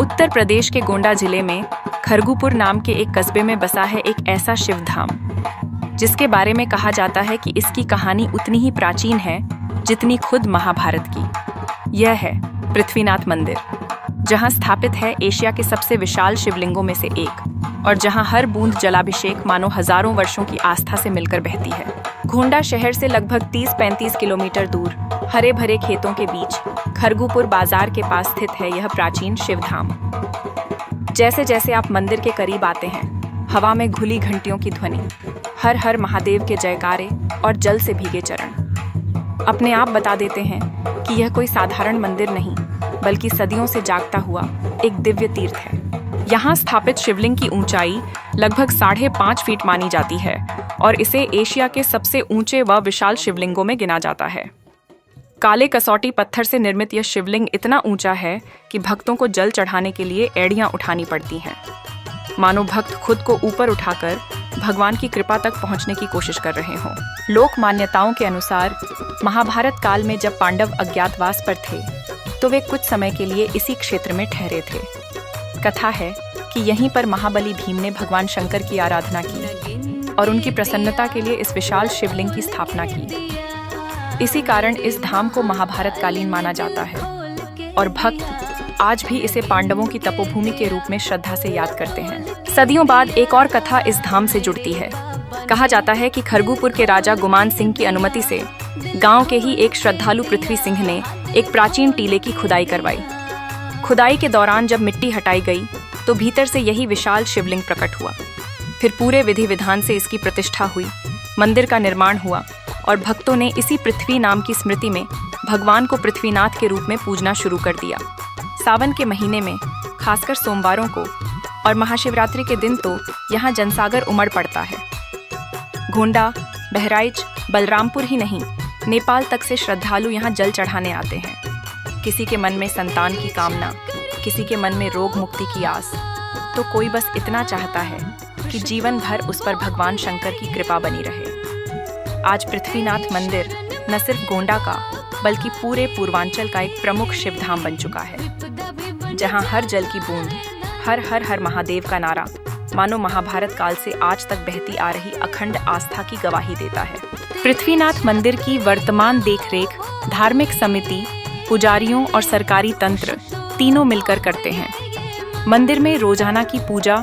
उत्तर प्रदेश के गोंडा जिले में खरगुपुर नाम के एक कस्बे में बसा है एक ऐसा शिवधाम जिसके बारे में कहा जाता है कि इसकी कहानी उतनी ही प्राचीन है जितनी खुद महाभारत की। यह है पृथ्वीनाथ मंदिर, जहां स्थापित है एशिया के सबसे विशाल शिवलिंगों में से एक और जहां हर बूंद जलाभिषेक मानो हजारों वर्षों की आस्था से मिलकर बहती है। गोंडा शहर से लगभग 30-35 किलोमीटर दूर हरे भरे खेतों के बीच खरगुपुर बाजार के पास स्थित है यह प्राचीन शिवधाम। जैसे जैसे आप मंदिर के करीब आते हैं, हवा में घुली घंटियों की ध्वनि, हर हर महादेव के जयकारे और जल से भीगे चरण अपने आप बता देते हैं कि यह कोई साधारण मंदिर नहीं बल्कि सदियों से जागता हुआ एक दिव्य तीर्थ है। यहाँ स्थापित शिवलिंग की ऊंचाई लगभग 5.5 फीट मानी जाती है और इसे एशिया के सबसे ऊंचे व विशाल शिवलिंगों में गिना जाता है। काले कसौटी पत्थर से निर्मित यह शिवलिंग इतना ऊंचा है कि भक्तों को जल चढ़ाने के लिए एड़ियां उठानी पड़ती हैं, मानो भक्त खुद को ऊपर उठाकर भगवान की कृपा तक पहुंचने की कोशिश कर रहे हों। लोक मान्यताओं के अनुसार महाभारत काल में जब पांडव अज्ञातवास पर थे तो वे कुछ समय के लिए इसी क्षेत्र में ठहरे थे। कथा है कि यहीं पर महाबली भीम ने भगवान शंकर की आराधना की और उनकी प्रसन्नता के लिए इस विशाल शिवलिंग की स्थापना की। इसी कारण इस धाम को महाभारत कालीन माना जाता है और भक्त आज भी इसे पांडवों की तपोभूमि के रूप में श्रद्धा से याद करते हैं। सदियों बाद एक और कथा इस धाम से जुड़ती है। कहा जाता है कि खरगुपुर के राजा गुमान सिंह की अनुमति से गांव के ही एक श्रद्धालु पृथ्वी सिंह ने एक प्राचीन टीले की खुदाई करवाई। खुदाई के दौरान जब मिट्टी हटाई गई तो भीतर से यही विशाल शिवलिंग प्रकट हुआ। फिर पूरे विधि विधान से इसकी प्रतिष्ठा हुई, मंदिर का निर्माण हुआ और भक्तों ने इसी पृथ्वी नाम की स्मृति में भगवान को पृथ्वीनाथ के रूप में पूजना शुरू कर दिया। सावन के महीने में खासकर सोमवारों को और महाशिवरात्रि के दिन तो यहाँ जनसागर उमड़ पड़ता है। गोंडा, बहराइच, बलरामपुर ही नहीं, नेपाल तक से श्रद्धालु यहाँ जल चढ़ाने आते हैं। किसी के मन में संतान की कामना, किसी के मन में रोग मुक्ति की आस, तो कोई बस इतना चाहता है कि जीवन भर उस पर भगवान शंकर की कृपा बनी रहे। आज पृथ्वीनाथ मंदिर न सिर्फ गोंडा का बल्कि पूरे पूर्वांचल का एक प्रमुख शिवधाम बन चुका है, जहां हर जल की बूंद, हर हर हर महादेव का नारा मानो महाभारत काल से आज तक बहती आ रही अखंड आस्था की गवाही देता है। पृथ्वीनाथ मंदिर की वर्तमान देखरेख धार्मिक समिति, पुजारियों और सरकारी तंत्र तीनों मिलकर करते हैं। मंदिर में रोजाना की पूजा,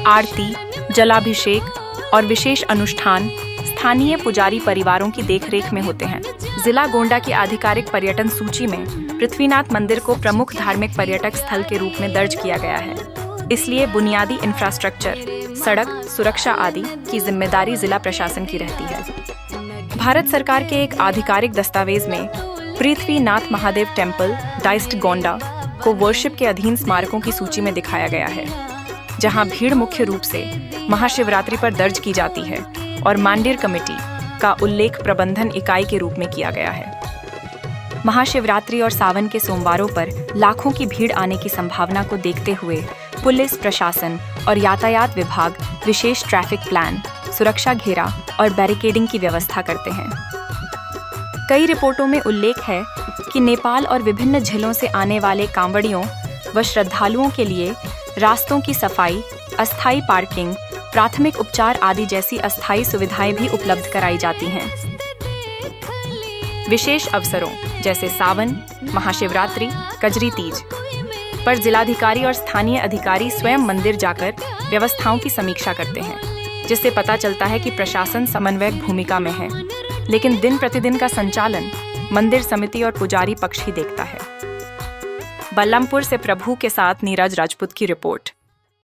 आरती, जलाभिषेक और विशेष अनुष्ठान स्थानीय पुजारी परिवारों की देखरेख में होते हैं। जिला गोंडा की आधिकारिक पर्यटन सूची में पृथ्वीनाथ मंदिर को प्रमुख धार्मिक पर्यटक स्थल के रूप में दर्ज किया गया है। इसलिए बुनियादी इंफ्रास्ट्रक्चर, सड़क, सुरक्षा आदि की जिम्मेदारी जिला प्रशासन की रहती है। भारत सरकार के एक आधिकारिक दस्तावेज में पृथ्वीनाथ महादेव टेम्पल, डाइस्ट गोंडा को वर्शिप के अधीन स्मारकों की सूची में दिखाया गया है, जहां भीड़ मुख्य रूप से महाशिवरात्रि पर दर्ज की जाती है और मांडेर कमेटी का उल्लेख प्रबंधन इकाई के रूप में किया गया है। महाशिवरात्रि और सावन के सोमवारों पर लाखों की भीड़ आने की संभावना को देखते हुए पुलिस प्रशासन और यातायात विभाग विशेष ट्रैफिक प्लान, सुरक्षा घेरा और बैरिकेडिंग की व्यवस्था करते हैं। कई रिपोर्टों में उल्लेख है कि नेपाल और विभिन्न जिलों से आने वाले कांवड़ियों व श्रद्धालुओं के लिए रास्तों की सफाई, अस्थायी पार्किंग, प्राथमिक उपचार आदि जैसी अस्थायी सुविधाएं भी उपलब्ध कराई जाती हैं। विशेष अवसरों जैसे सावन, महाशिवरात्रि, कजरी तीज पर जिलाधिकारी और स्थानीय अधिकारी स्वयं मंदिर जाकर व्यवस्थाओं की समीक्षा करते हैं, जिससे पता चलता है कि प्रशासन समन्वयक भूमिका में है, लेकिन दिन प्रतिदिन का संचालन मंदिर समिति और पुजारी पक्ष ही देखता है। बलरामपुर से प्रभु के साथ नीरज राजपूत की रिपोर्ट।